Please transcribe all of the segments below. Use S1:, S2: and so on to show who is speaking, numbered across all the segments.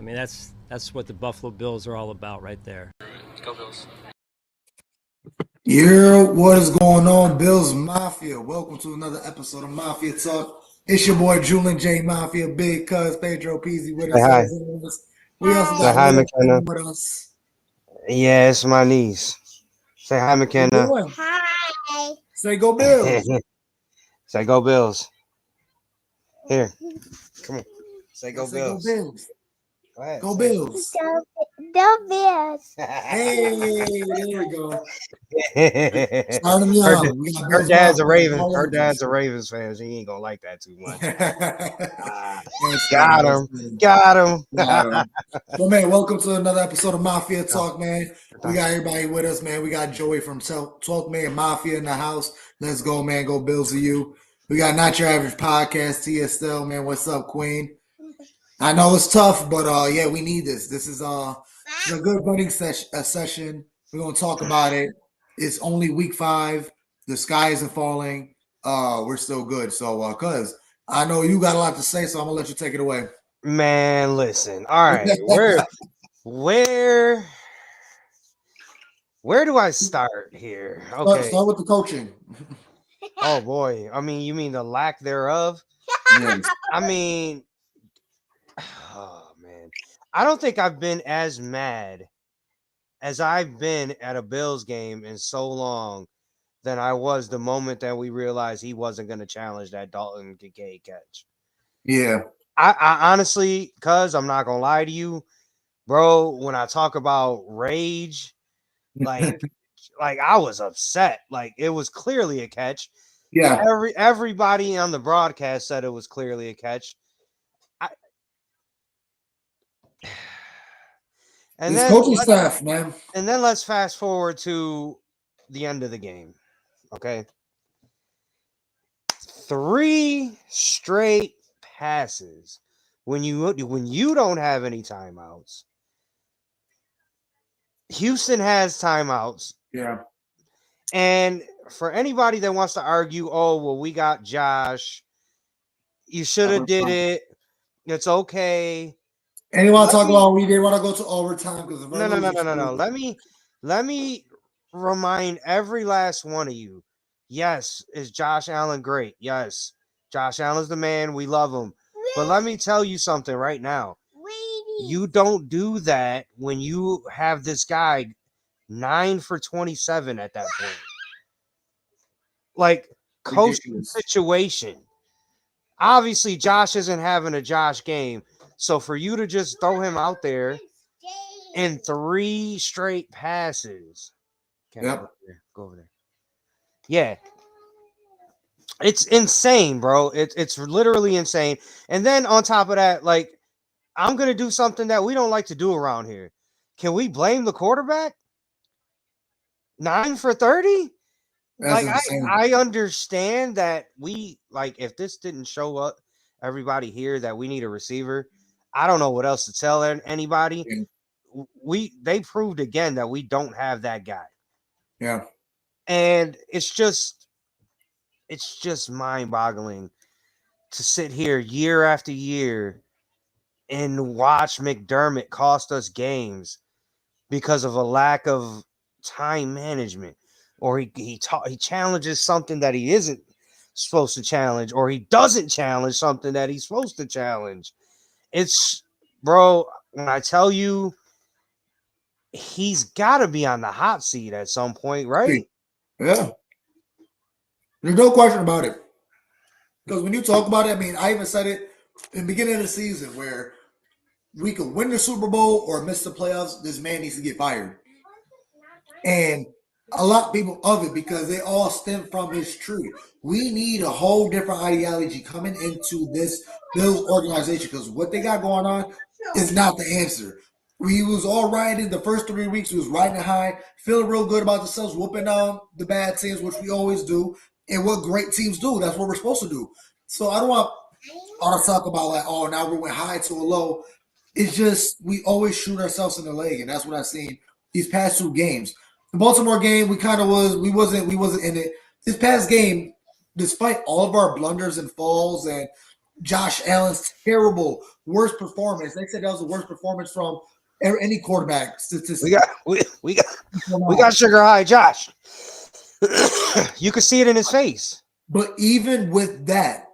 S1: mean, that's what the Buffalo Bills are all about right there.
S2: Go Bills.
S3: Yeah, what is going on, Bills Mafia? Welcome to another episode of Mafia Talk. It's your boy Julian J Mafia, Big Cuz Pedro Peasy with us.
S4: Say hi.
S3: We also
S4: Say
S3: got
S4: hi,
S3: Little
S4: McKenna.
S3: with us.
S4: Yeah, it's my niece. Say hi,
S3: How you
S4: McKenna.
S3: doing? Hi. Say go Bills.
S4: Say go Bills. Here, come on. Say go
S3: Say go
S4: Bills.
S3: Bills.
S4: Go ahead.
S3: Go
S4: say
S3: Bills.
S5: Go Bills.
S3: Hey, there we go.
S4: it.
S3: Start them young. We got
S4: her
S3: Bills
S4: dad's a
S3: Mafia,
S4: Raven.
S3: all
S4: Her
S3: ages.
S4: dad's a Ravens fan. She ain't gonna like that too much.
S3: That's
S4: Got
S3: funny,
S4: him.
S3: that's funny.
S4: Got him.
S3: Got him. So, man, welcome to another episode of Mafia Talk, man. We got everybody with us, man. We got Joey from Talk Man Mafia in the house. Let's go, man. Go Bills to you. We got Not Your Average Podcast, TSL, man. What's up, Queen? I know it's tough, but yeah, we need this. This is a good running session. We're gonna talk about it. It's only week 5. The sky isn't falling. We're still good. So, cuz I know you got a lot to say, so I'm gonna let you take it away.
S4: Man, listen. All right, where do I start here? Okay.
S3: Start with the coaching.
S4: Oh boy. I mean, you mean the lack thereof?
S3: Yes.
S4: I mean, oh man. I don't think I've been as mad as I've been at a Bills game in so long than I was the moment that we realized he wasn't going to challenge that Dalton Kincaid catch.
S3: Yeah.
S4: I honestly, cuz I'm not going to lie to you, bro, when I talk about rage, like I was upset. Like it was clearly a catch.
S3: Yeah.
S4: Everybody on the broadcast said it was clearly a catch. And
S3: It's
S4: then
S3: coaching staff, man.
S4: And then let's fast forward to the end of the game. Okay. 3 straight passes when you don't have any timeouts. Houston has timeouts.
S3: Yeah.
S4: And for anybody that wants to argue, oh, well, we got Josh. You should have did it. It's okay.
S3: And you want to talk about we didn't want to go to overtime because
S4: No. Let me remind every last one of you. Yes, is Josh Allen great? Yes. Josh Allen's the man. We love him. But let me tell you something right now. You don't do that when you have this guy 9 for 27 at that point. Like, coaching situation. Obviously, Josh isn't having a Josh game. So for you to just throw him out there in 3 straight passes.
S3: Yep.
S4: Go over there. Yeah. It's insane, bro. It's literally insane. And then on top of that, like, I'm going to do something that we don't like to do around here. Can we blame the quarterback? 9 for 30? Like, I understand that if this didn't show up, everybody here, that we need a receiver. I don't know what else to tell anybody. Yeah. They proved again that we don't have that guy.
S3: Yeah.
S4: And it's just mind-boggling to sit here year after year and watch McDermott cost us games because of a lack of time management, or he challenges something that he isn't supposed to challenge, or he doesn't challenge something that he's supposed to challenge. It's, bro, when I tell you, he's got to be on the hot seat at some point, right?
S3: Yeah. There's no question about it. Because when you talk about it, I mean, I even said it in the beginning of the season where we could win the Super Bowl or miss the playoffs, this man needs to get fired. And a lot of people of it because they all stem from his tree. We need a whole different ideology coming into this Bills organization because what they got going on is not the answer. We was all right in the first 3 weeks. We was riding high, feeling real good about themselves, whooping on the bad teams, which we always do, and what great teams do. That's what we're supposed to do. So I don't want all to talk about like, oh, now we went high to a low. It's just we always shoot ourselves in the leg, and that's what I've seen these past 2 games. The Baltimore game, we wasn't in it. This past game, despite all of our blunders and falls and Josh Allen's terrible, worst performance. They said that was the worst performance from any quarterback statistically.
S4: We got sugar high Josh. You could see it in his face.
S3: But even with that,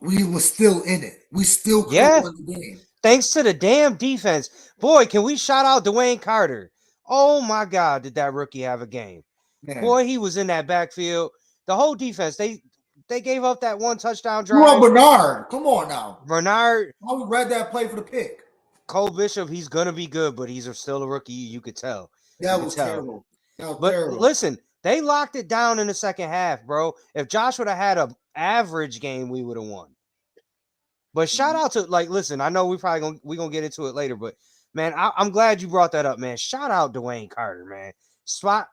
S3: we were still in it. We still could have won the game.
S4: Thanks to the damn defense. Boy, can we shout out Dwayne Carter? Oh my God, did that rookie have a game? Man. Boy, he was in that backfield. The whole defense, they gave up that one touchdown drive.
S3: Well, Bernard, come on now.
S4: Bernard.
S3: I would read that play for the pick.
S4: Cole Bishop, he's gonna be good, but he's still a rookie. You could tell.
S3: That was terrible.
S4: Listen, they locked it down in the second half, bro. If Josh would have had an average game, we would have won. But shout out to listen, I know we're gonna get into it later, but man, I'm glad you brought that up, man. Shout out Dwayne Carter, man. Spot.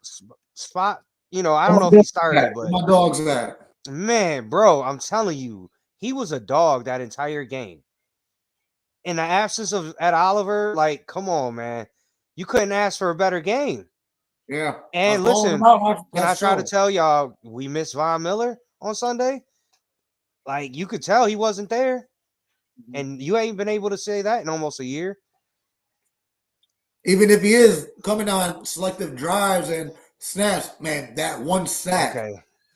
S4: You know, I don't know if he started, but
S3: my dog's that.
S4: Man, bro, I'm telling you, he was a dog that entire game. In the absence of Ed Oliver, come on, man. You couldn't ask for a better game.
S3: Yeah.
S4: And listen, can I try to tell y'all we missed Von Miller on Sunday? You could tell he wasn't there. And you ain't been able to say that in almost a year.
S3: Even if he is coming on selective drives and snaps, man, that one sack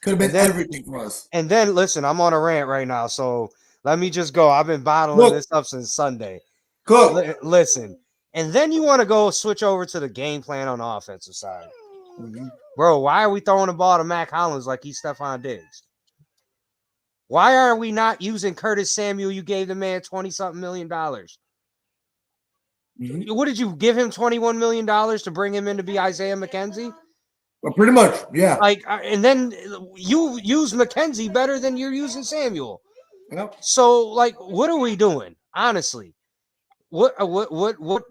S3: could have been everything for us.
S4: And then, listen, I'm on a rant right now, so let me just go. I've been bottling this up since Sunday. Listen. And then you want to go switch over to the game plan on the offensive side. Bro, why are we throwing the ball to Mac Hollins like he's Stephon Diggs? Why are we not using Curtis Samuel? You gave the man $20-something million. What did you give him $21 million to bring him in to be Isaiah McKenzie?
S3: Well, pretty much, yeah.
S4: And then you use McKenzie better than you're using Samuel.
S3: Yep.
S4: So, what are we doing? Honestly, what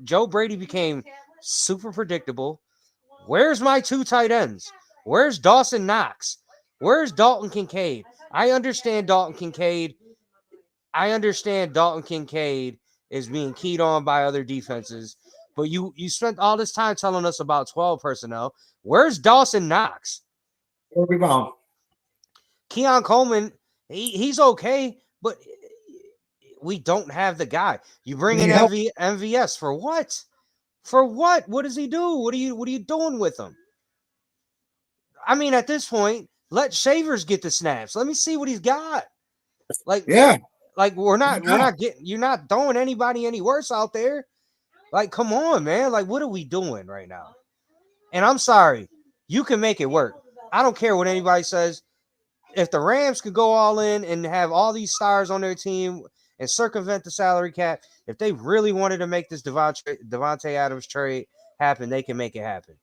S4: Joe Brady became super predictable. Where's my two tight ends? Where's Dawson Knox? Where's Dalton Kincaid? I understand Dalton Kincaid is being keyed on by other defenses, but you spent all this time telling us about 12 personnel. Where's Dawson Knox? Keon Coleman, he's okay, but we don't have the guy. You bring in MVS for what? For what? What does he do? What are you doing with him? I mean, at this point, let Shavers get the snaps. Let me see what he's got. You're not throwing anybody any worse out there. Come on, man. What are we doing right now? And I'm sorry, you can make it work. I don't care what anybody says. If the Rams could go all in and have all these stars on their team and circumvent the salary cap, if they really wanted to make this Devontae Adams trade happen, they can make it happen.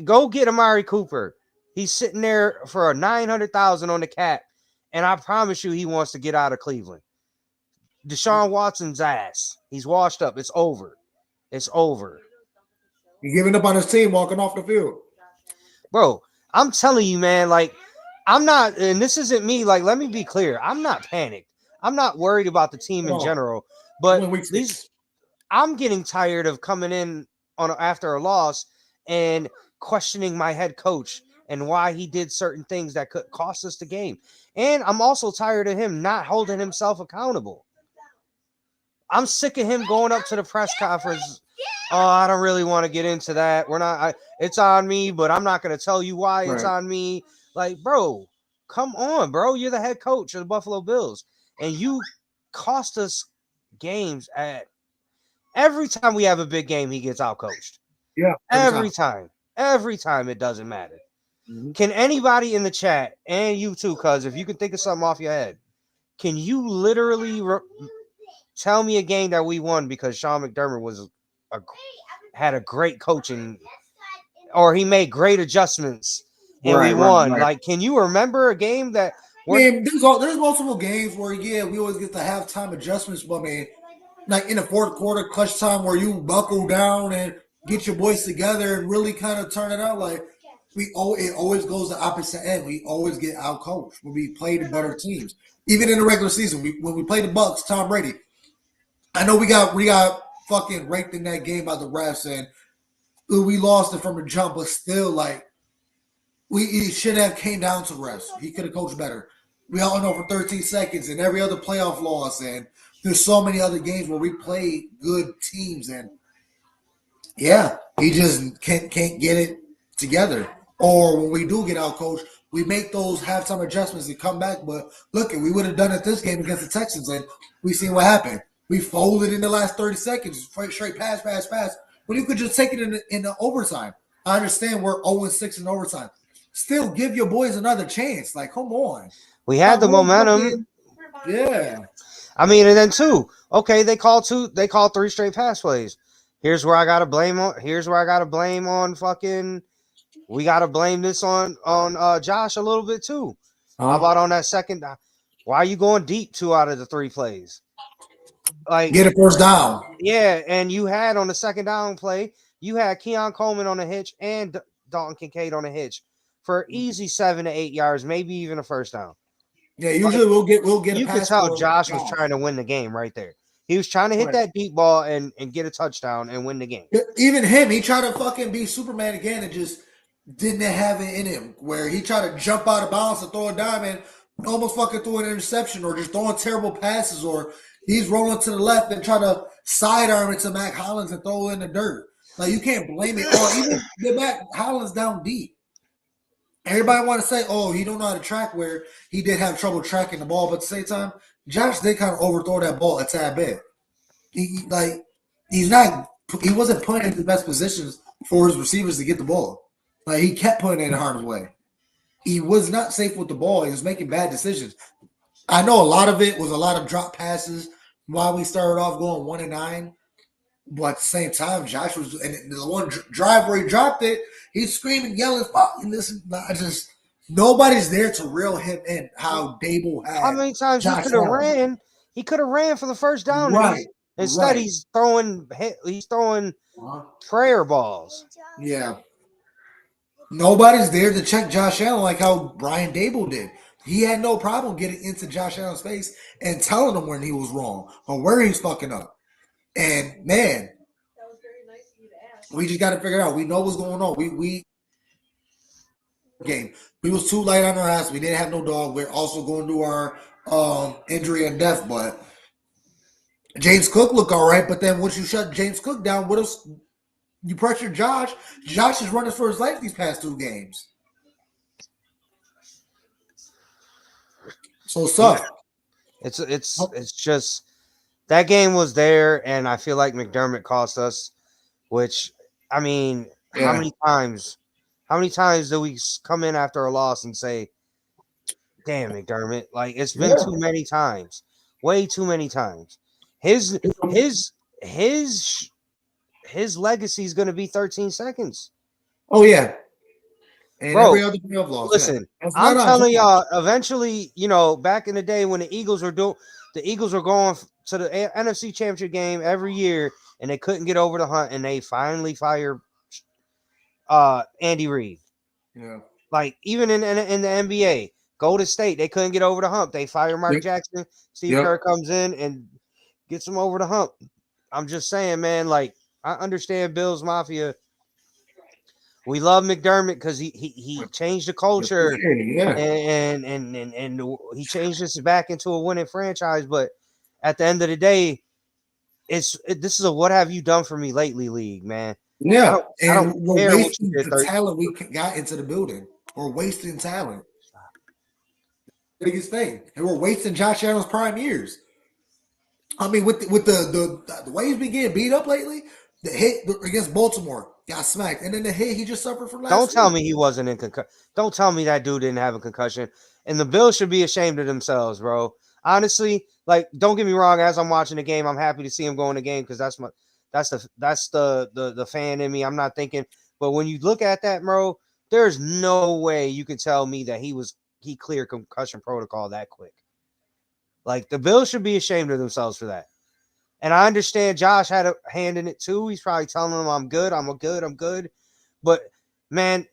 S4: Go get Amari Cooper. He's sitting there for a $900,000 on the cap, and I promise you he wants to get out of Cleveland. Deshaun Watson's ass. He's washed up. It's over. It's over.
S3: He's giving up on his team, walking off the field.
S4: Bro, I'm telling you, man, I'm not, and this isn't me, let me be clear. I'm not panicked. I'm not worried about the team in general, but I'm getting tired of coming in after a loss and questioning my head coach and why he did certain things that could cost us the game. And I'm also tired of him not holding himself accountable. I'm sick of him going up to the press conference. Oh, I don't really want to get into that. It's on me, but I'm not going to tell you why it's on me. Bro, come on, bro. You're the head coach of the Buffalo Bills, and you cost us games every time we have a big game, he gets outcoached.
S3: Yeah.
S4: Every time it doesn't matter. Mm-hmm. Can anybody in the chat, and you too, cuz if you can think of something off your head, can you literally tell me a game that we won because Sean McDermott had a great coaching, or he made great adjustments and we won? Can you remember a game that?
S3: There's multiple games where we always get the halftime adjustments, but in the fourth quarter clutch time where you buckle down and get your boys together and really kind of turn it out. It always goes the opposite end. We always get outcoached when we play the better teams. Even in the regular season, when we played the Bucks, Tom Brady. I know we got fucking raked in that game by the refs, and we lost it from a jump, but still, it should have came down to refs. He could have coached better. We all know for 13 seconds and every other playoff loss. And there's so many other games where we play good teams. And yeah, he just can't get it together. Or when we do get out coached, we make those halftime adjustments and come back. But look, we would have done it this game against the Texans, and we seen what happened. We folded in the last 30 seconds, straight pass. When you could just take it in the overtime. I understand we're 0-6 in overtime. Still, give your boys another chance. Like, come on.
S4: We had the momentum.
S3: Yeah.
S4: I mean, and then two. Okay, they called 3 straight pass plays. Here's where I gotta blame on fucking. We gotta blame this on Josh a little bit too. How about on that second? Why are you going deep 2 out of the 3 plays? Like,
S3: get a first down.
S4: Yeah, and you had on the second down play, you had Keon Coleman on a hitch and Dalton Kincaid on a hitch for easy 7 to 8 yards, maybe even a first down.
S3: Yeah, usually we'll get
S4: You
S3: a
S4: could
S3: pass.
S4: tell Josh was trying to win the game right there. He was trying to hit that deep ball and get a touchdown and win the game.
S3: Even him, he tried to fucking be Superman again and just didn't have it in him. Where he tried to jump out of bounds and throw a dime and almost fucking threw an interception or just throwing terrible passes, or he's rolling to the left and trying to sidearm it to Mac Hollins and throw it in the dirt. Like, you can't blame it. Or even the Mac Hollins down deep. Everybody want to say, oh, he don't know how to track, where he did have trouble tracking the ball, but at the same time, Josh did kind of overthrow that ball a tad bit. He wasn't putting in the best positions for his receivers to get the ball. Like, he kept putting it in harm's way. He was not safe with the ball. He was making bad decisions. I know a lot of it was a lot of drop passes while we started off going 1-9. But at the same time, Josh was, and the one drive where he dropped it, he's screaming, yelling, fucking listen. Nobody's there to reel him in. How Dable had.
S4: How many times
S3: Josh
S4: he could have
S3: Allen.
S4: ran? He could have ran for the first down.
S3: Right.
S4: Instead, he's throwing prayer balls.
S3: Yeah. Nobody's there to check Josh Allen like how Brian Dable did. He had no problem getting into Josh Allen's face and telling him when he was wrong or where he's fucking up. And man, we just got to figure it out. We know what's going on. We was too light on our ass. We didn't have no dog. We're also going through our injury and death. But James Cook looked all right. But then once you shut James Cook down, what else? You pressure Josh. Josh is running for his life these past 2 games. So it's tough.
S4: It's just that game was there, and I feel like McDermott cost us. Which, I mean, how many times do we come in after a loss and say, "Damn, McDermott"? Like, it's been too many times, way too many times. His legacy is going to be 13 seconds.
S3: Oh yeah. And
S4: Bro,
S3: every other playoff loss.
S4: Listen, I'm telling y'all, eventually, back in the day when the Eagles were going to the NFC Championship game every year and they couldn't get over the hump, and they finally fired Andy Reid.
S3: Yeah.
S4: Like, even in the NBA, Golden State, they couldn't get over the hump. They fired Mark Jackson. Steve Kerr comes in and gets them over the hump. I'm just saying, man, like, I understand Bills Mafia. We love McDermott because he changed the culture, and he changed this back into a winning franchise. But at the end of the day, this is a what have you done for me lately league, man.
S3: Yeah,
S4: and
S3: we're wasting the talent we got into the building. We're wasting talent. Biggest thing, and we're wasting Josh Allen's prime years. I mean, with the way he's been getting beat up lately, the hit against Baltimore got smacked, and then the hit he just suffered from last.
S4: Don't tell me he wasn't in concussion. Don't tell me that dude didn't have a concussion. And the Bills should be ashamed of themselves, bro. Honestly, like, don't get me wrong. As I'm watching the game, I'm happy to see him go in the game because that's the fan in me. I'm not thinking, but when you look at that, bro, there's no way you can tell me that he cleared concussion protocol that quick. Like, the Bills should be ashamed of themselves for that. And I understand Josh had a hand in it too. He's probably telling them, I'm good. But, man,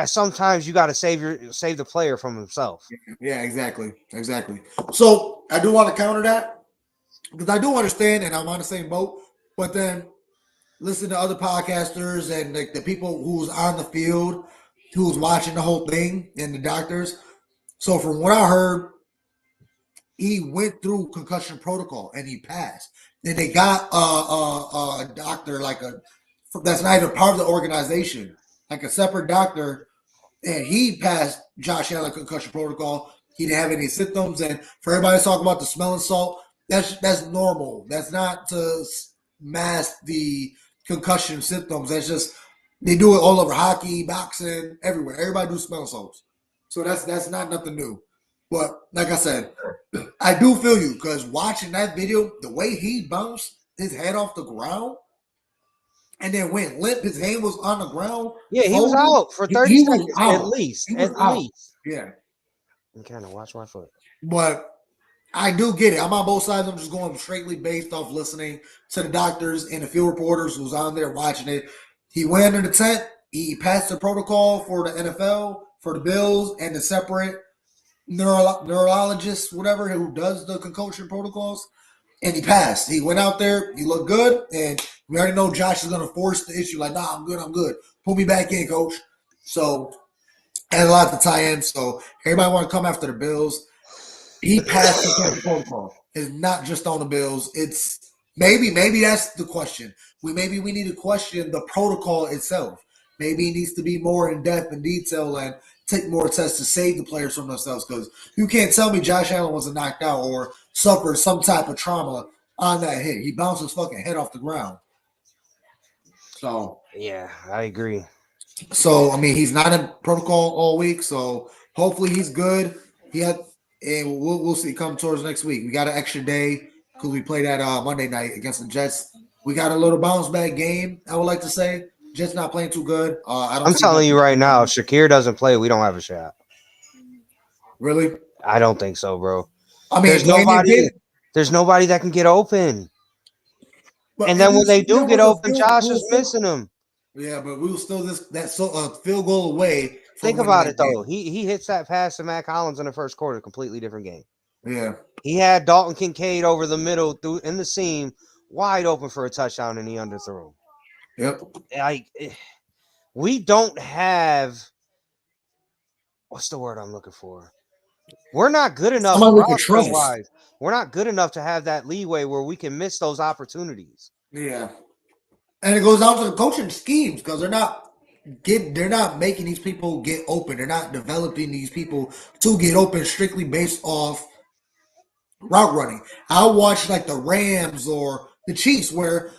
S4: sometimes you got to save the player from himself.
S3: Yeah, exactly. So I do want to counter that because I do understand, and I'm on the same boat. But then listen to other podcasters and like the people who's on the field, who's watching the whole thing, and the doctors. So from what I heard, he went through concussion protocol and he passed. Then they got a doctor that's not even part of the organization, like a separate doctor, and he passed Josh Allen concussion protocol. He didn't have any symptoms, and for everybody to talk about the smelling salt, that's normal. That's not to mask the concussion symptoms. That's just they do it all over hockey, boxing, everywhere. Everybody do smelling salts, so that's not nothing new. But like I said, I do feel you because watching that video, the way he bounced his head off the ground and then went limp, his hand was on the ground.
S4: Yeah, he was
S3: folded.
S4: out for 30
S3: He was
S4: seconds
S3: out.
S4: at least.
S3: He was
S4: At
S3: out.
S4: least.
S3: Yeah.
S4: And kind of watch my foot.
S3: But I do get it. I'm on both sides. I'm just going straightly based off listening to the doctors and the field reporters who's on there watching it. He went under the tent. He passed the protocol for the NFL, for the Bills, and the separate neurologist, whatever, who does the concussion protocols. And he passed. He went out there. He looked good. And we already know Josh is going to force the issue. Like, nah, I'm good. I'm good. Put me back in, coach. So, had a lot to tie in. So, everybody want to come after the Bills. He passed the protocol. It's not just on the Bills. It's maybe that's the question. We need to question the protocol itself. Maybe it needs to be more in depth and detail and take more tests to save the players from themselves. Because you can't tell me Josh Allen wasn't knocked out or suffered some type of trauma on that hit. He bounced his fucking head off the ground. So
S4: yeah, I agree.
S3: So I mean, he's not in protocol all week. So hopefully he's good. And we'll see. Come towards next week. We got an extra day because we played that Monday night against the Jets. We got a little bounce back game. I would like to say Jets not playing too good.
S4: I'm telling you right now, if Shakir doesn't play, we don't have a shot.
S3: Really?
S4: I don't think so, bro.
S3: I mean,
S4: there's nobody that can get open. And then when they do get open, Josh is missing them.
S3: Yeah, but we were still field goal away.
S4: Think about it though. He hits that pass to Matt Collins in the first quarter, completely different game.
S3: Yeah.
S4: He had Dalton Kincaid over the middle in the seam, wide open for a touchdown, and he underthrew.
S3: Yep.
S4: We don't have what's the word I'm looking for? We're not good enough roster-wise. We're not good enough to have that leeway where we can miss those opportunities.
S3: Yeah. And it goes down to the coaching schemes because they're not making these people get open. They're not developing these people to get open strictly based off route running. I watch like the Rams or the Chiefs where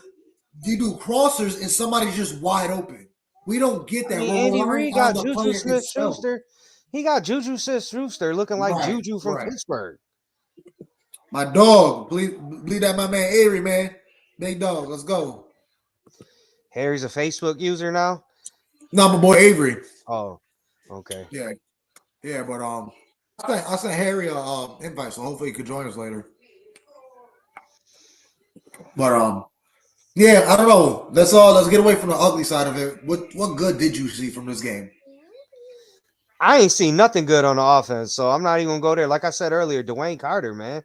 S3: you do crossers and somebody's just wide open. We don't get that.
S4: Andy Reid got Juju Smith-Schuster. He got Juju Smith-Schuster looking like Juju from Pittsburgh.
S3: My dog, believe that my man Avery, man. Big dog, let's go.
S4: Harry's a Facebook user now?
S3: No, my boy Avery.
S4: Oh, okay.
S3: Yeah, but I sent Harry a invite, so hopefully he could join us later. But yeah, I don't know. Let's get away from the ugly side of it. What good did you see from this game?
S4: I ain't seen nothing good on the offense, so I'm not even gonna go there. Like I said earlier, Dwayne Carter, man.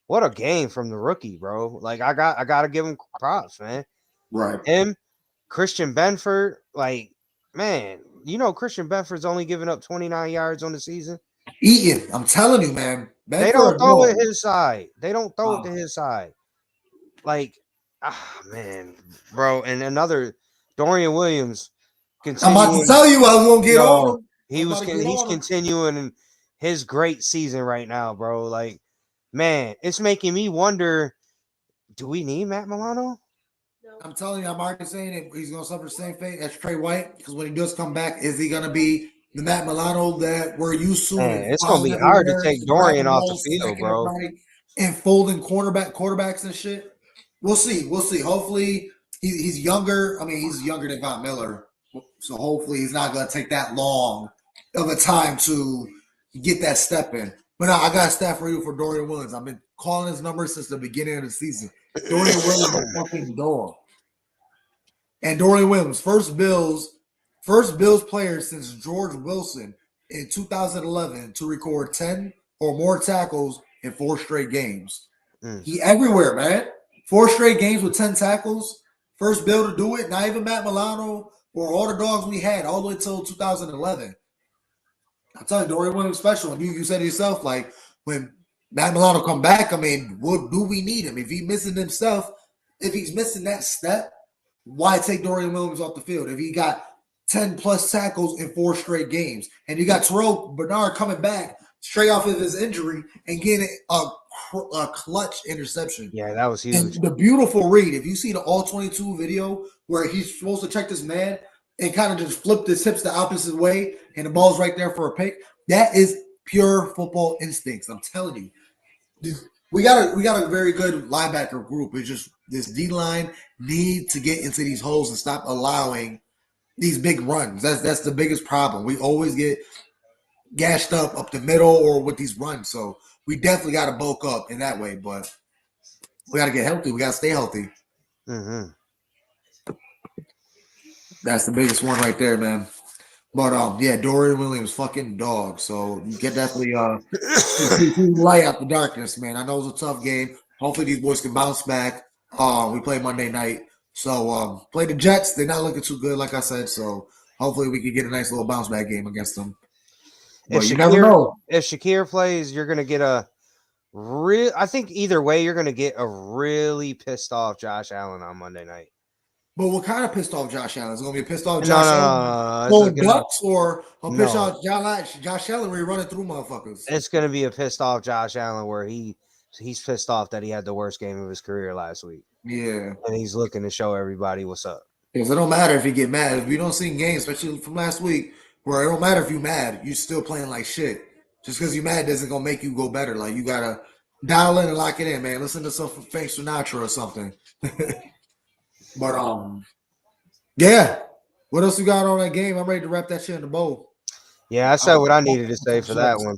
S4: What a game from the rookie, bro. Like I gotta give him props, man.
S3: Right.
S4: Him, Christian Benford, like, man, Christian Benford's only given up 29 yards on the season.
S3: Eating. I'm telling you, man.
S4: Benford, they don't throw it his side. They don't throw it to his side. Like, man, bro. And another Dorian Williams.
S3: I'm about to tell you I was gonna get over.
S4: He's continuing in his great season right now, bro. Like, man, it's making me wonder, do we need Matt Milano?
S3: I'm telling you, I'm already saying it. He's going to suffer the same fate as Trey White because when he does come back, is he going to be the Matt Milano that we're used to?
S4: Man, it's going to be hard to take Dorian off the field, bro.
S3: And folding quarterbacks and shit. We'll see. Hopefully, he's younger. I mean, he's younger than Von Miller. So hopefully he's not going to take that long of a time to get that step in. But now I got a stat for you for Dorian Williams. I've been calling his number since the beginning of the season. Dorian Williams is a fucking dog. And Dorian Williams, first Bills player since George Wilson in 2011 to record 10 or more tackles in 4 straight games. He everywhere, man. 4 straight games with 10 tackles. First Bill to do it. Not even Matt Milano or all the dogs we had all the way until 2011. I'm telling you, Dorian Williams special. And you said it yourself, like when Matt Milano come back. I mean, what do we need him? If he's missing himself, if he's missing that step, why take Dorian Williams off the field? If he got 10 plus tackles in 4 straight games, and you got Terrell Bernard coming back straight off of his injury and getting a clutch interception.
S4: Yeah, that was huge.
S3: And the beautiful read, if you see the all 22 video where he's supposed to check this man and kind of just flipped his hips the opposite way, and the ball's right there for a pick, that is pure football instincts. I'm telling you. We got a very good linebacker group. It's just this D line need to get into these holes and stop allowing these big runs. That's the biggest problem. We always get gashed up the middle or with these runs. So we definitely got to bulk up in that way. But we got to get healthy. We got to stay healthy.
S4: Mm-hmm.
S3: That's the biggest one right there, man. But yeah, Dorian Williams, fucking dog. So you get definitely light out the darkness, man. I know it's a tough game. Hopefully these boys can bounce back. We play Monday night, so play the Jets. They're not looking too good, like I said. So hopefully we can get a nice little bounce back game against them. But you never know.
S4: If Shakir plays, you're gonna get a real. I think either way, you're gonna get a really pissed off Josh Allen on Monday night.
S3: But what kind of pissed off Josh Allen? Is it going to be a pissed off Josh Allen?
S4: No.
S3: Ducks or a pissed off Josh Allen where he running through motherfuckers?
S4: It's going to be a pissed off Josh Allen where he's pissed off that he had the worst game of his career last week.
S3: Yeah.
S4: And he's looking to show everybody what's up.
S3: Because it don't matter if you get mad. If we don't see games, especially from last week, where it don't matter if you're mad, you're still playing like shit. Just because you're mad doesn't going to make you go better. Like, you got to dial in and lock it in, man. Listen to some Frank Sinatra or something. But, yeah. What else you got on that game? I'm ready to wrap that shit in the bowl.
S4: Yeah, I said what I needed to say for that one.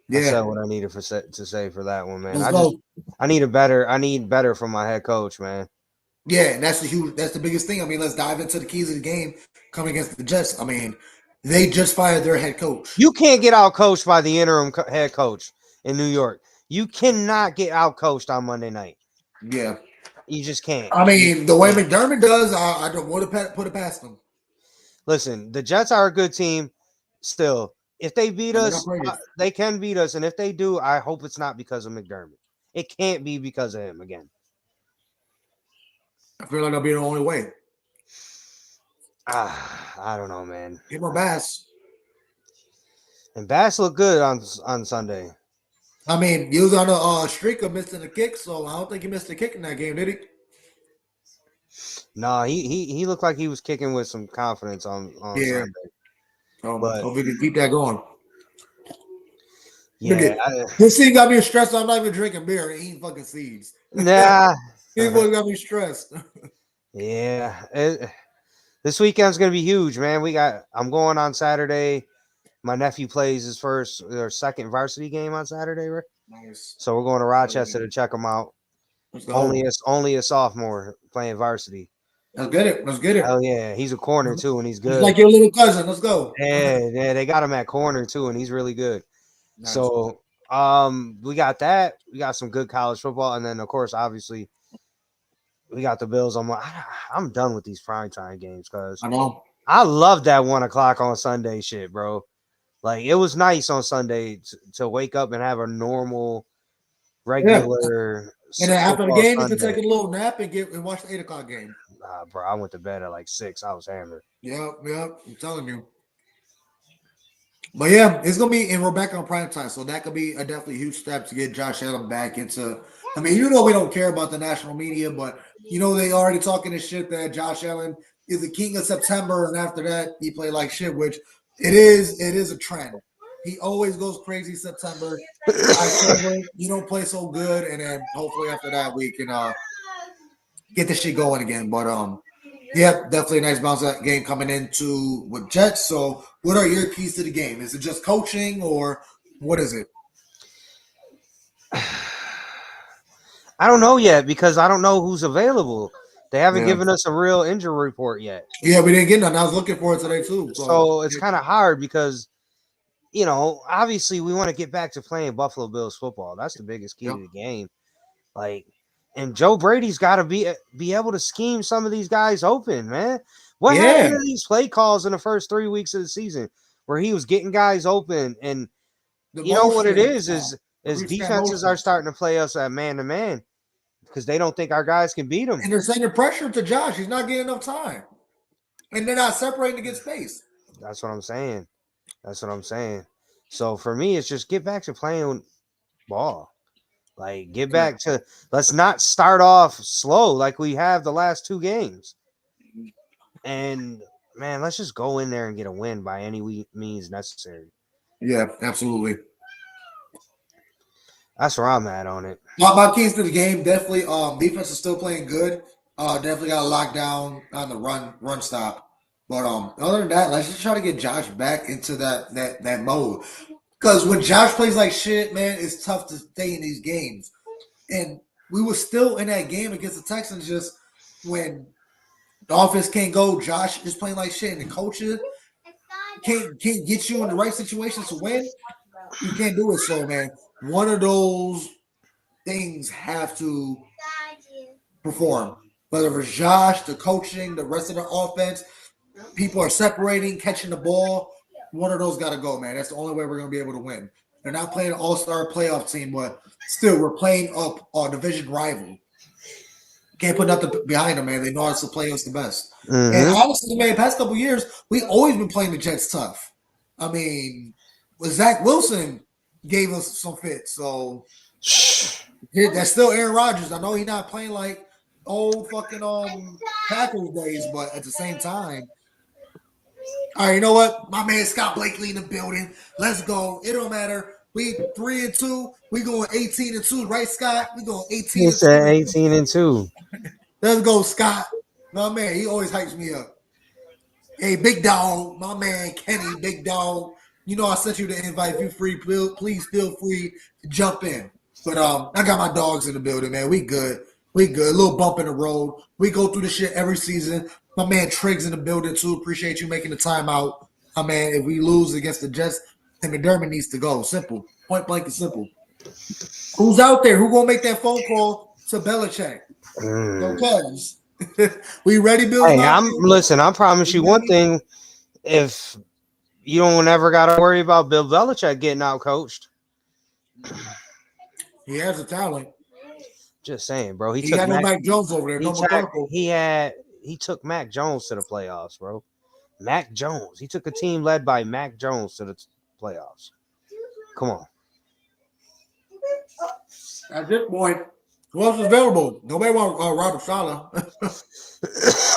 S3: Yeah.
S4: I said what I needed to say for that one, man.
S3: Let's go.
S4: I need better from my head coach, man.
S3: Yeah, and that's the biggest thing. I mean, let's dive into the keys of the game coming against the Jets. I mean, they just fired their head coach.
S4: You can't get out coached by the interim head coach in New York. You cannot get out coached on Monday night.
S3: Yeah.
S4: You just can't.
S3: I mean, the way McDermott does, I don't want to put it past them.
S4: Listen, the Jets are a good team still. If they beat us, they can beat us. And if they do, I hope it's not because of McDermott. It can't be because of him again.
S3: I feel like that'll be the only way.
S4: I don't know, man.
S3: Get more Bass.
S4: And Bass looked good on Sunday.
S3: I mean, he was on a streak of missing a kick, so I don't think he missed a kick in that game, did he?
S4: No, he looked like he was kicking with some confidence on Sunday.
S3: But hope we can keep that going.
S4: Yeah,
S3: this thing got me stressed. I'm not even drinking beer and eating fucking seeds.
S4: Nah,
S3: these boys got me stressed.
S4: Yeah, this weekend's gonna be huge, man. I'm going on Saturday. My nephew plays his first or second varsity game on Saturday, right?
S3: Nice.
S4: So we're going to Rochester to check him out. Only a sophomore playing varsity.
S3: Let's get it.
S4: Hell yeah, he's a corner too, and he's good.
S3: He's like your little cousin. Let's go.
S4: Yeah, they got him at corner too, and he's really good. Nice. So, we got that. We got some good college football, and then of course, obviously, we got the Bills. I'm done with these primetime games because
S3: I know
S4: I love that 1 o'clock on Sunday shit, bro. Like, it was nice on Sunday to wake up and have a normal, regular.
S3: Yeah. And then after the game,
S4: Sunday.
S3: you can take a little nap and watch the 8 o'clock game.
S4: Nah, bro, I went to bed at like 6. I was hammered.
S3: Yep. I'm telling you. But yeah, it's gonna be, and we're back on prime time, so that could be a definitely huge step to get Josh Allen back into. I mean, we don't care about the national media, but they already talking this shit that Josh Allen is the king of September, and after that he played like shit, which it is a trend. He always goes crazy September. October, you don't play so good, and then hopefully after that we can get this shit going again. But yeah, definitely a nice bounce game coming into with Jets. So what are your keys to the game? Is it just coaching or what is it?
S4: I don't know yet because I don't know who's available. They haven't given us a real injury report yet.
S3: Yeah, we didn't get none. I was looking for it today too.
S4: So it's kind of hard because, obviously we want to get back to playing Buffalo Bills football. That's the biggest key to the game. And Joe Brady's got to be able to scheme some of these guys open, man. What happened to these play calls in the first 3 weeks of the season where he was getting guys open? And you know what it is is
S3: Reach that
S4: defenses
S3: motion.
S4: are starting to play us at man to man because they don't think our guys can beat them.
S3: And they're sending pressure to Josh. He's not getting enough time. And they're not separating to get space.
S4: That's what I'm saying. That's what I'm saying. So for me, it's just get back to playing ball. Like, get back to, let's not start off slow like we have the last 2 games. And man, let's just go in there and get a win by any means necessary.
S3: Yeah, absolutely.
S4: That's where I'm at on it.
S3: My keys to the game, definitely defense is still playing good. Definitely got to lock down on the run stop. But other than that, let's just try to get Josh back into that mode. Because when Josh plays like shit, man, it's tough to stay in these games. And we were still in that game against the Texans just when the offense can't go. Josh is playing like shit, and the coaches can't get you in the right situations to win. You can't do it. So, man, one of those things have to perform. Whether it's Josh, the coaching, the rest of the offense, people are separating, catching the ball. One of those got to go, man. That's the only way we're going to be able to win. They're not playing an all-star playoff team, but still, we're playing up our division rival. Can't put nothing behind them, man. They know how to play us the best.
S4: Mm-hmm.
S3: And honestly, man, the past couple of years, we always been playing the Jets tough. I mean, Zach Wilson gave us some fits, so that's still Aaron Rodgers. I know he's not playing like old fucking Packers days, but at the same time, all right, you know what? My man Scott Blakely in the building. Let's go. It don't matter. We 3-2. We going 18-2, right, Scott? We going 18-2.
S4: He said 18-2.
S3: Let's go, Scott. My man, he always hypes me up. Hey, big dog, my man Kenny, big dog. You know I sent you the invite. If you're free, please feel free to jump in. But I got my dogs in the building, man. We good. We good. A little bump in the road. We go through the shit every season. My man Triggs in the building too. Appreciate you making the time out. My man, if we lose against the Jets, then McDermott needs to go. Simple. Point blank and simple. Who's out there? Who gonna make that phone call to Belichick? Okay. We ready, Bill?
S4: Hey, I promise you one thing. If you don't ever got to worry about Bill Belichick getting out coached.
S3: He has a talent.
S4: Just saying, bro.
S3: He got no Mac Jones over there.
S4: He took Mac Jones to the playoffs, bro. Mac Jones. He took a team led by Mac Jones to the playoffs. Come on.
S3: At this point, who else is available? Nobody wants Robert Saleh.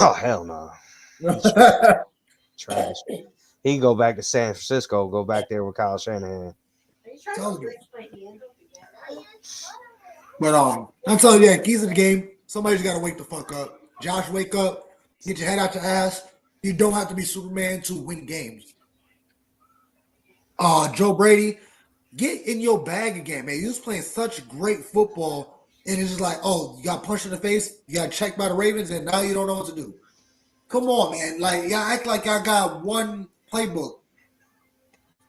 S4: Oh, hell no. Trash. He can go back to San Francisco, go back there with Kyle Shanahan.
S3: But I'm telling you, keys of the game. Somebody's got to wake the fuck up. Josh, wake up. Get your head out your ass. You don't have to be Superman to win games. Joe Brady, get in your bag again, man. You was playing such great football, and it's just like, oh, you got punched in the face, you got checked by the Ravens, and now you don't know what to do. Come on, man. Like, y'all act like I got one playbook.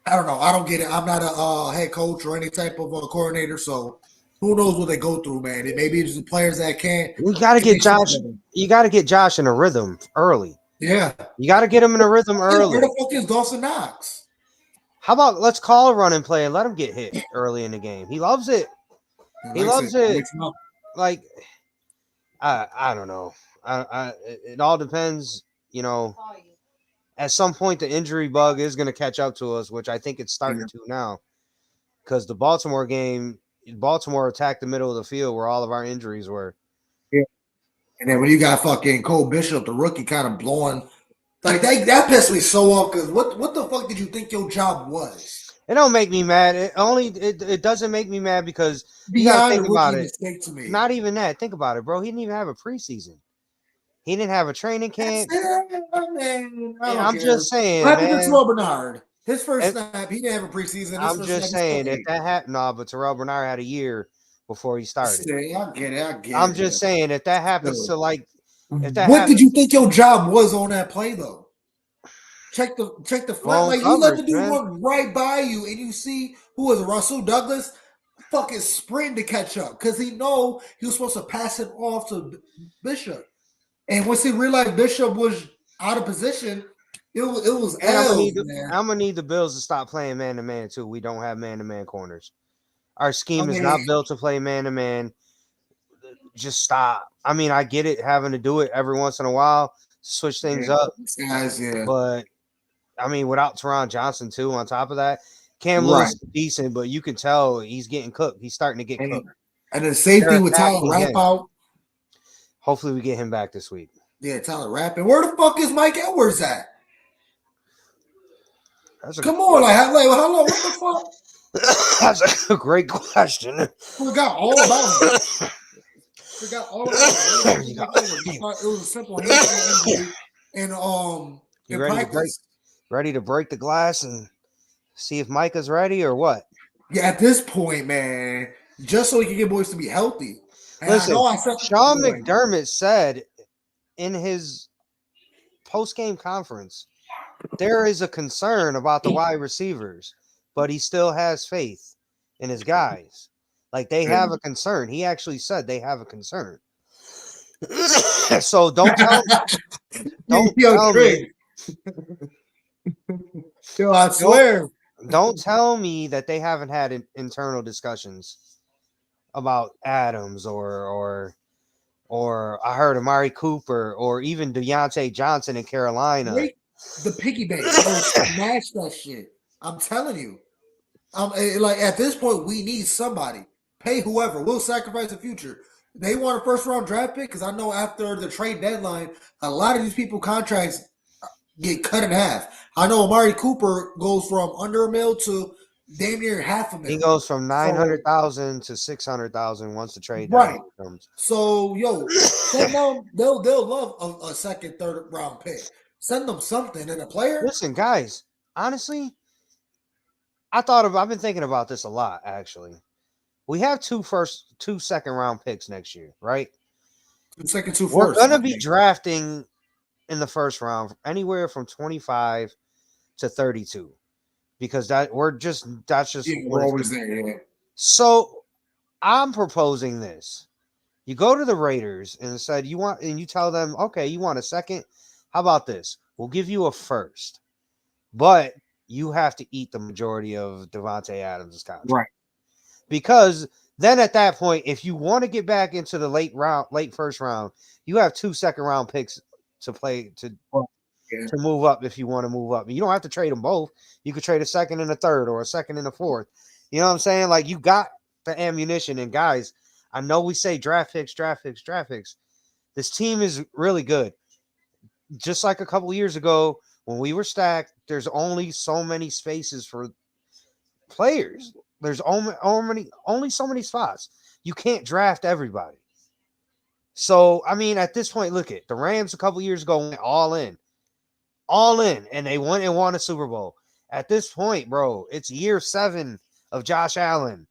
S3: I don't know. I don't get it. I'm not a head coach or any type of coordinator, so who knows what they go through, man. And maybe it's the players that can't.
S4: You got to get Josh. You got to get Josh in a rhythm early.
S3: Yeah.
S4: You got to get him in a rhythm early.
S3: Where the fuck is Dawson Knox?
S4: How about let's call a run and play and let him get hit early in the game. He loves it. He loves it. Like, I don't know. It all depends, you know. At some point, the injury bug is going to catch up to us, which I think it's starting to now. Because the Baltimore game, Baltimore attacked the middle of the field where all of our injuries were.
S3: Yeah. And then when you got fucking Cole Bishop, the rookie, kind of blowing, like that pissed me so off. Because what the fuck did you think your job was?
S4: It don't make me mad. It doesn't make me mad because you gotta think about it.
S3: To me.
S4: Not even that. Think about it, bro. He didn't even have a preseason. He didn't have a training camp. I'm just saying,
S3: what happened
S4: man.
S3: to Terrell Bernard? His first snap, he didn't have a preseason.
S4: I'm just saying, if that happened, but Terrell Bernard had a year before he started.
S3: I get it.
S4: I'm just saying, if that happens to like,
S3: what did you think your job was on that play though? Check the flat. Like you let the dude run right by you, and you see who was it, Russell Douglas fucking sprint to catch up because he know he was supposed to pass it off to Bishop. And once he realized Bishop was out of position, it was I'm
S4: gonna need the Bills to stop playing man to man too. We don't have man to man corners. Our scheme is not built to play man to man. Just stop. I mean, I get it having to do it every once in a while to switch things up.
S3: Guys, yeah.
S4: But I mean, without Teron Johnson too, on top of that, Cam
S3: Right.
S4: Lewis is decent, but you can tell he's getting cooked. He's starting to get cooked.
S3: And then safety
S4: They're
S3: with Tyler
S4: attacking
S3: Rapp
S4: him.
S3: out.
S4: Hopefully, we get him back this week.
S3: Yeah, Tyler Rapp. And where the fuck is Mike Edwards at? Come on, like how long? What the fuck?
S4: That's a great question.
S3: Forgot all about him. Forgot all about him. It was a simple hamstring injury, and
S4: You
S3: in
S4: ready
S3: practice.
S4: Ready to break the glass and see if Micah's ready or what?
S3: Yeah, at this point, man, just so he can get boys to be healthy. And
S4: Listen, Sean
S3: boy,
S4: McDermott said in his post-game conference, there is a concern about the wide receivers, but he still has faith in his guys. Like they have a concern. He actually said they have a concern. So don't tell me.
S3: Yo, I swear.
S4: Don't tell me that they haven't had internal discussions about Adams or I heard Amari Cooper or even Deontay Johnson in Carolina.
S3: Break the piggy bank. Smash that shit. I'm telling you. Like at this point, we need somebody. Pay whoever. We'll sacrifice the future. They want a first round draft pick because I know after the trade deadline, a lot of these people contracts get cut in half. I know Amari Cooper goes from under $1 million to damn near $500,000.
S4: He goes from 900,000 to 600,000 once the trade
S3: right
S4: comes.
S3: So send them. They'll love a second, third round pick. Send them something and a player.
S4: Listen, guys. Honestly, I've been thinking about this a lot. Actually, we have two second round picks next year, right?
S3: 2 second, 2
S4: We're
S3: first.
S4: gonna be drafting in the first round anywhere from 25 to 32 because that's just
S3: we're always there. Yeah.
S4: So I'm proposing this. You go to the Raiders and said you tell them, okay, you want a second? How about this? We'll give you a first, but you have to eat the majority of Devontae Adams' contract.
S3: Right.
S4: Because then at that point, if you want to get back into the late first round, you have 2 second round picks to play to move up if you want to move up. You don't have to trade them both. You could trade a second and a third or a second and a fourth. You know what I'm saying? Like you got the ammunition. And guys, I know we say draft picks. This team is really good. Just like a couple years ago when we were stacked, there's only so many spaces for players. There's only so many spots. You can't draft everybody. So, I mean, at this point, look at the Rams a couple years ago went all in, and they went and won a Super Bowl. At this point, bro, it's year 7 of Josh Allen.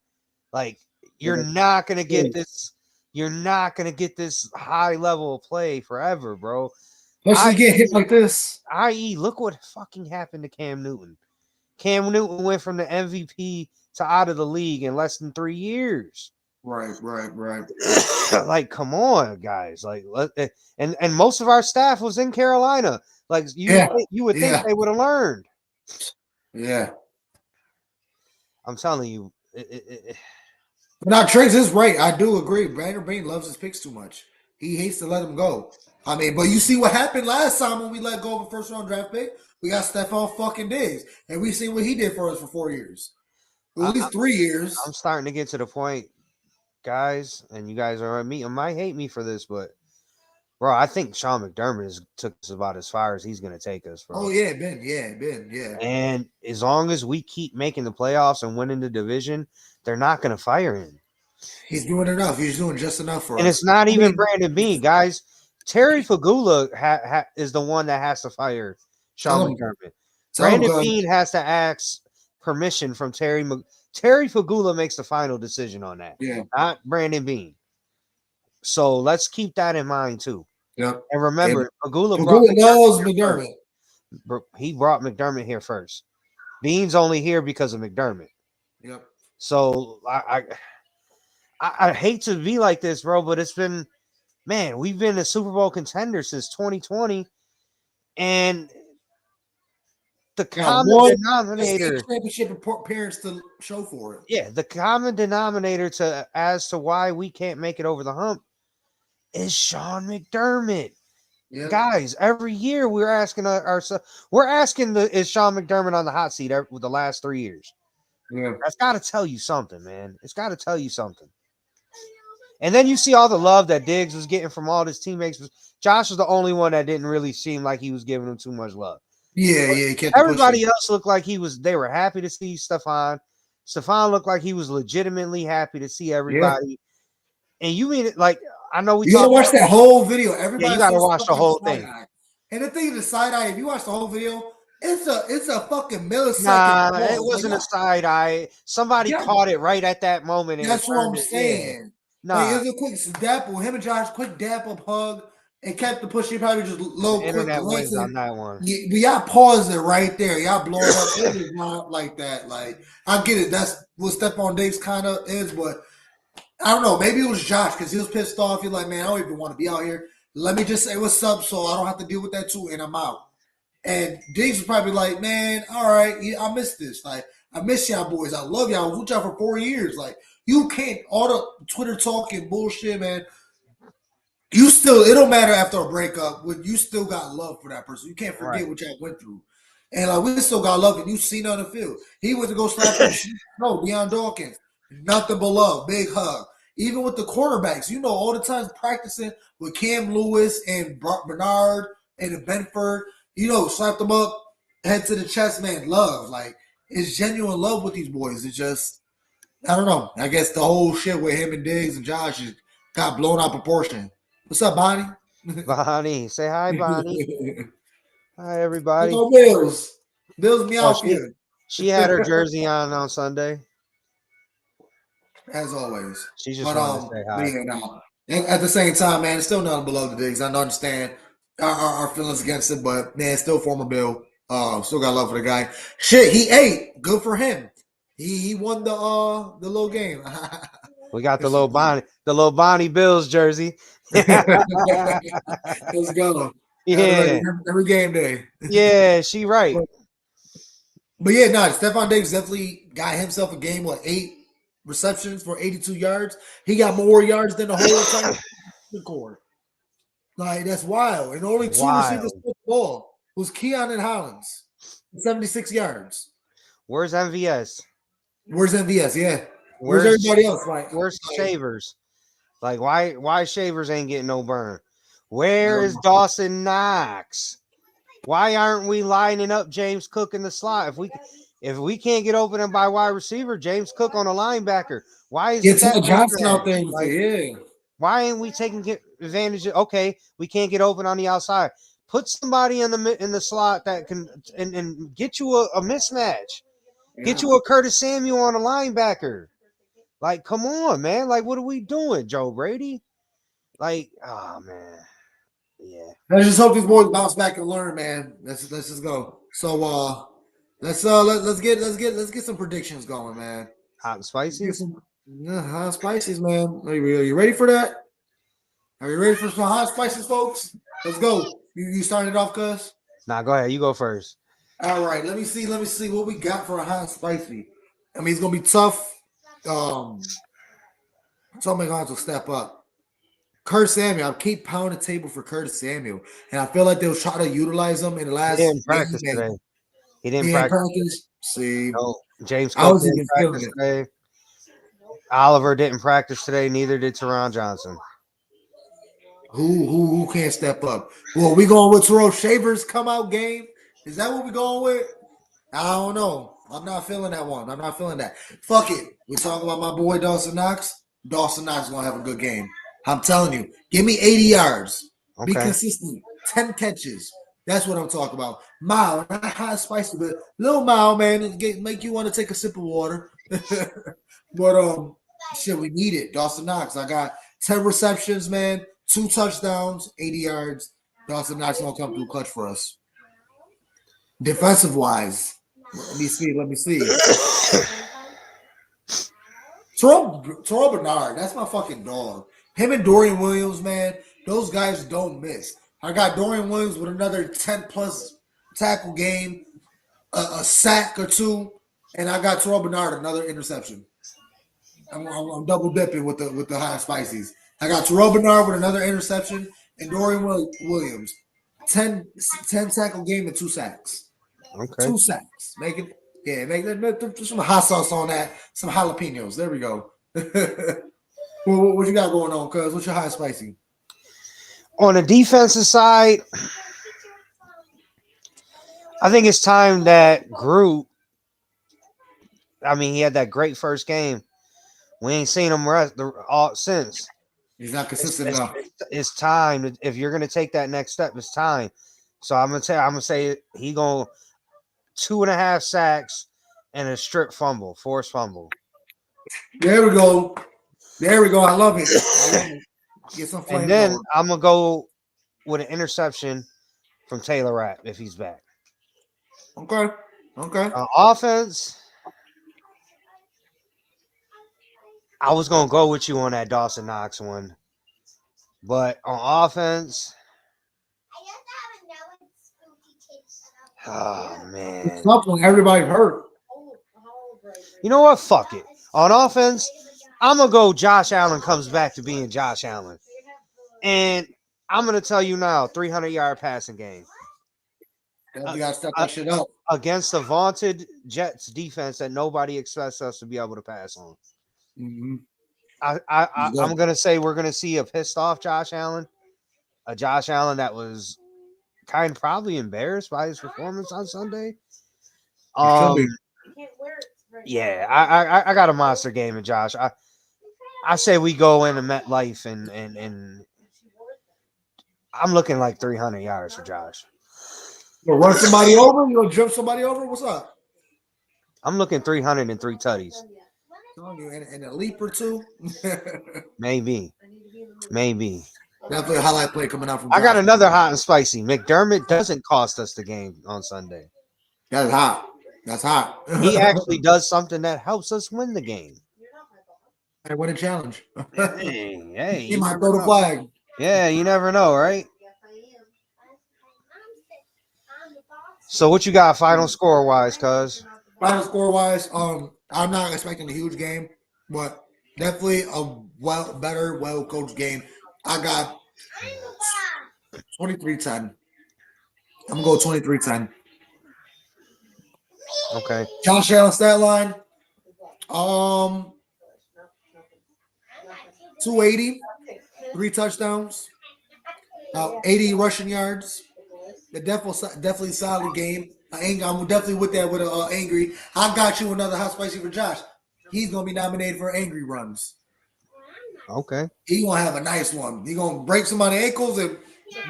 S4: Like, you're not gonna get this. You're not gonna get this high level of play forever, bro.
S3: Let's get hit like this.
S4: I.e., look what fucking happened to Cam Newton. Cam Newton went from the MVP to out of the league in less than 3 years.
S3: Right.
S4: Like, come on, guys. Like, and most of our staff was in Carolina. Like, you would think they would have learned.
S3: Yeah.
S4: I'm telling you.
S3: Now, Trace is right. I do agree. Brandon Bean loves his picks too much. He hates to let them go. I mean, but you see what happened last time when we let go of a first round draft pick? We got Stephon fucking Diggs. And we seen what he did for us for 4 years. At least 3 years.
S4: I'm starting to get to the point, guys, and you guys might hate me for this, but bro, I think Sean McDermott took us about as far as he's going to take us, bro.
S3: Oh, yeah, Ben. Yeah.
S4: And as long as we keep making the playoffs and winning the division, they're not going to fire him.
S3: He's doing enough. He's doing just enough for us.
S4: And it's not even Brandon Bean, guys. Terry Fagula is the one that has to fire Sean McDermott. Brandon Bean has to ask permission from Terry. Terry Fagula makes the final decision on that.
S3: Yeah.
S4: Not Brandon Bean. So let's keep that in mind too.
S3: Yep.
S4: And remember, Fagula
S3: knows McDermott.
S4: He brought McDermott here first. Bean's only here because of McDermott.
S3: Yep.
S4: So I hate to be like this, bro, but it's been, man, we've been a Super Bowl contender since 2020, and the
S3: Got
S4: common
S3: one
S4: denominator.
S3: championship appearance to show for it.
S4: Yeah, the common denominator as to why we can't make it over the hump is Sean McDermott.
S3: Yeah.
S4: Guys, every year we're asking ourselves, is Sean McDermott on the hot seat with the last 3 years?
S3: Yeah.
S4: That's got to tell you something, man. It's got to tell you something. And then you see all the love that Diggs was getting from all his teammates. Josh was the only one that didn't really seem like he was giving him too much love.
S3: Yeah, he kept
S4: Everybody
S3: pushing.
S4: else looked like they were happy to see Stephon. Stephon looked like he was legitimately happy to see everybody. Yeah. And you mean it like, I know
S3: you gotta watch that whole video. Everybody
S4: you gotta
S3: so
S4: watch the whole thing.
S3: eye. And the thing is, the side eye, if you watch the whole video, it's a fucking millisecond.
S4: Nah, it wasn't a side eye. Somebody caught it right at that moment.
S3: That's what I'm saying.
S4: Nah.
S3: Like, it was a quick dapple. Him and Josh, quick dap up hug, and kept the push. He probably just low quick
S4: wins on that one.
S3: Y'all paused it right there. Y'all blowing up. It is not like that. Like, I get it. That's what Stephon Diggs kind of is, but I don't know. Maybe it was Josh because he was pissed off. He's like, man, I don't even want to be out here. Let me just say what's up so I don't have to deal with that too, and I'm out. And Diggs was probably like, man, all right, I miss this. Like, I miss y'all boys. I love y'all. I was with y'all for 4 years. Like, you can't, all the Twitter talk and bullshit, man. You still, it don't matter after a breakup when you still got love for that person. You can't forget what y'all went through. And like, we still got love, and you seen on the field. He went to go slap him. No, Deion Dawkins. Nothing but love. Big hug. Even with the quarterbacks, you know, all the times practicing with Cam Lewis and Bernard and Benford, you know, slapped them up, head to the chest, man. Love. Like, it's genuine love with these boys. It's just, I don't know. I guess the whole shit with him and Diggs and Josh got blown out of proportion. What's up, Bonnie?
S4: Bonnie. Say hi, Bonnie. Hi, everybody.
S3: Go Bills. Bills meow for you.
S4: She had her jersey on Sunday.
S3: As always.
S4: She just wanted to say hi.
S3: Yeah, no. At the same time, man, it's still nothing below the Diggs. I understand our feelings against it, but man, still former Bill. Still got love for the guy. Shit, he ate. Good for him. He won the little game.
S4: We got the little Bonnie Bills jersey.
S3: Let's go.
S4: Yeah.
S3: Every game day.
S4: Yeah, she right.
S3: But yeah, no, Stephon Diggs definitely got himself a game with 8 receptions for 82 yards. He got more yards than the whole entire core. Like, that's wild. And only 2 receivers put the ball was Keon and Hollins, 76 yards.
S4: Where's MVS?
S3: Where's MVS? Yeah. Where's everybody else? Like,
S4: where's Shavers? Like, why Shavers ain't getting no burn? Where is Dawson Knox? Why aren't we lining up James Cook in the slot? If we can't get open by wide receiver, James Cook on a linebacker. Why is
S3: that Johnson out there? Like,
S4: why ain't we taking advantage of? Okay, we can't get open on the outside. Put somebody in the slot that can and get you a mismatch. Yeah. Get you a Curtis Samuel on a linebacker. Like, come on, man. Like, what are we doing, Joe Brady? Like, oh man. Yeah.
S3: Let's just hope these boys bounce back and learn, man. Let's just go. So let's get some predictions going, man.
S4: Hot and spicy?
S3: Hot and spices, man. Are you ready for that? Are you ready for some hot spices, folks? Let's go. You starting it off, cuz?
S4: Nah, go ahead. You go first.
S3: All right. Let me see what we got for a hot and spicy. I mean, it's gonna be tough. Somebody gonna have to step up. Curtis Samuel, I keep pounding the table for Curtis Samuel, and I feel like they'll try to utilize him in the last.
S4: He didn't practice today. He didn't practice.
S3: See,
S4: no, James Cook didn't practice today. Oliver didn't practice today. Neither did Teron Johnson.
S3: Who can't step up? Well, we going with Terrell Shavers come out game? Is that what we going with? I don't know. I'm not feeling that one. I'm not feeling that. Fuck it. We talking about my boy Dawson Knox. Dawson Knox is gonna have a good game. I'm telling you. Give me 80 yards. Okay. Be consistent. 10 catches. That's what I'm talking about. Mild, not hot spicy, but little mild, man. Make you want to take a sip of water. But shit, we need it. Dawson Knox. I got 10 receptions, man. 2 touchdowns, 80 yards. Dawson Knox gonna come through clutch for us. Defensive wise, let me see. Terrell Bernard, that's my fucking dog. Him and Dorian Williams, man, those guys don't miss. I got Dorian Williams with another 10 plus tackle game. a sack or two, and I got Terrell Bernard another interception. I'm double dipping with the high spices. I got Terrell Bernard with another interception and Dorian Williams. 10 tackle game and 2 sacks.
S4: Okay.
S3: 2 sacks. Make some hot sauce on that. Some jalapenos. There we go. what you got going on, cuz? What's your high spicy?
S4: On the defensive side, I think it's time that group. I mean, he had that great first game. We ain't seen him since.
S3: He's not consistent enough.
S4: It's time. If you're gonna take that next step, it's time. So I'm gonna say he gonna 2.5 sacks and a forced fumble.
S3: There we go. I love it. Get some flames.
S4: And then
S3: on.
S4: I'm gonna go with an interception from Taylor Rapp if he's back.
S3: Okay.
S4: Offense, I was gonna go with you on that Dawson Knox one, but on offense, oh man,
S3: It's tough when everybody's hurt.
S4: You know what? Fuck it. On offense, I'm gonna go. Josh Allen comes back to being Josh Allen, and I'm gonna tell you now, 300-yard passing game.
S3: You gotta step that shit up
S4: against the vaunted Jets defense that nobody expects us to be able to pass on.
S3: Mm-hmm.
S4: I'm gonna say we're gonna see a pissed off Josh Allen, a Josh Allen that was kind of probably embarrassed by his performance on Sunday. Yeah, I got a monster game in Josh. I say we go into MetLife and I'm looking like 300 yards for Josh.
S3: You'll run somebody over? You'll jump somebody over? What's up?
S4: I'm looking 303 tutties.
S3: And a leap or two?
S4: Maybe.
S3: Definitely a highlight play coming out from Josh.
S4: I got another hot and spicy. McDermott doesn't cost us the game on Sunday.
S3: That's hot.
S4: He actually does something that helps us win the game.
S3: Hey, win a challenge.
S4: Hey,
S3: he might throw the flag.
S4: Yeah, you never know, right? So what you got final score wise, cuz?
S3: Final score wise, I'm not expecting a huge game, but definitely a well coached game. I got 23-10. I'm gonna go 23-10.
S4: Okay.
S3: Josh Allen stat line. 280, 3 touchdowns, 80 rushing yards. The definitely solid game. I'm definitely with that with angry. I got you another hot spicy for Josh. He's gonna be nominated for angry runs.
S4: Okay.
S3: He's gonna have a nice one. He's gonna break somebody's ankles and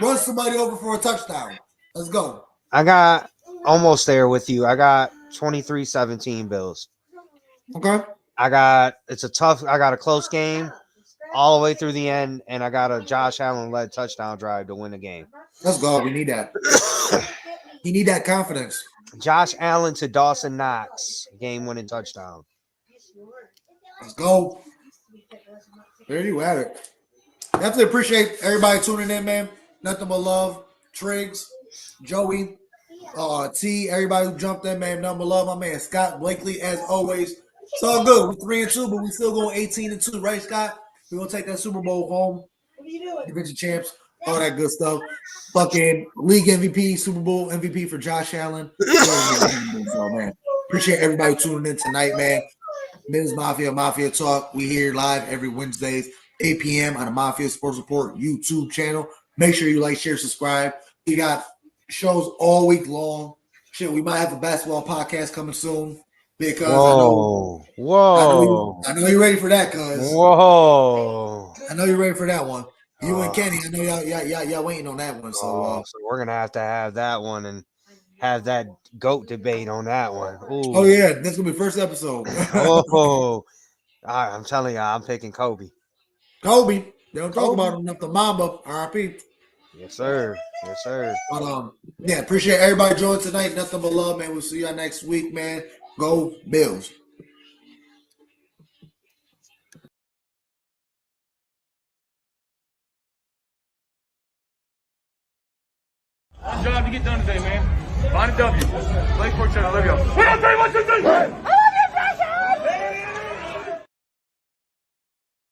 S3: run somebody over for a touchdown. Let's go.
S4: I got almost there with you. I got 23-17 Bills.
S3: Okay.
S4: I got a close game all the way through the end, and I got a Josh Allen led touchdown drive to win the game.
S3: Let's go. We need that. You need that confidence.
S4: Josh Allen to Dawson Knox, game winning touchdown.
S3: Let's go. There you have it. Definitely appreciate everybody tuning in, man. Nothing but love. Triggs, Joey, T, everybody who jumped in, man. Nothing but love. My man Scott Blakely, as always. It's all good. We're 3-2, but we still going 18-2, right, Scott? We're gonna take that Super Bowl home. What are you doing? Division champs, all that good stuff. Fucking league MVP, Super Bowl MVP for Josh Allen. So, man, appreciate everybody tuning in tonight, man. Men's Mafia Talk. We here live every Wednesdays, 8 p.m. on the Mafia Sports Report YouTube channel. Make sure you like, share, subscribe. We got shows all week long. Shit, we might have a basketball podcast coming soon because I know you're ready for that, cuz.
S4: Whoa.
S3: I know you're ready for that one. You and Kenny, I know y'all waiting on that one. So
S4: we're gonna have to have that one and have that GOAT debate on that one. Ooh.
S3: Oh yeah, that's gonna be first episode.
S4: I'm telling you, I'm picking Kobe.
S3: Kobe. They don't talk about him enough. The Mamba, R.I.P.
S4: Yes, sir.
S3: But yeah, appreciate everybody joining tonight. Nothing but love, man. We'll see y'all next week, man. Go Bills.
S2: One job to get done today, man. Find a W. Play for each other. Love y'all. 1, 2, 3, 1, 2, 3.